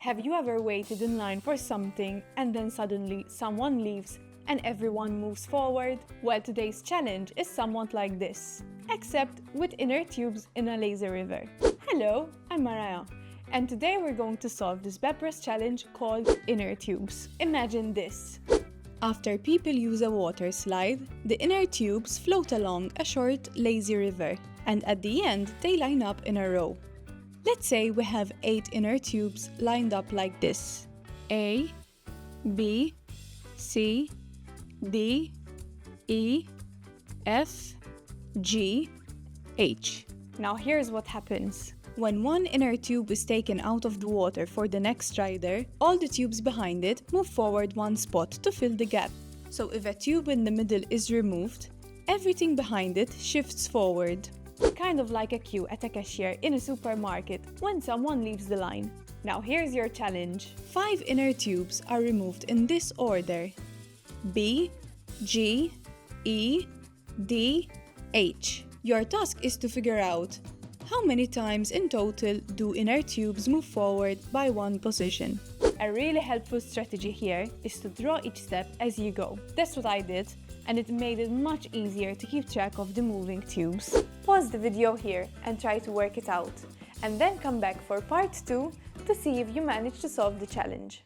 Have you ever waited in line for something and then suddenly someone leaves and everyone moves forward? Well, today's challenge is somewhat like this, except with inner tubes in a lazy river. Hello, I'm Mariah, and today we're going to solve this Bebras challenge called inner tubes. Imagine this. After people use a water slide, the inner tubes float along a short, lazy river, and at the end, they line up in a row. Let's say we have 8 inner tubes lined up like this: A, B, C, D, E, F, G, H. Now here's what happens. When one inner tube is taken out of the water for the next rider, all the tubes behind it move forward one spot to fill the gap. So if a tube in the middle is removed, everything behind it shifts forward. Kind of like a queue at a cashier in a supermarket when someone leaves the line. Now here's your challenge. 5 inner tubes are removed in this order: B, G, E, D, H. Your task is to figure out how many times in total do inner tubes move forward by one position. A really helpful strategy here is to draw each step as you go. That's what I did, and it made it much easier to keep track of the moving tubes. Pause the video here and try to work it out, and then come back for part 2 to see if you managed to solve the challenge.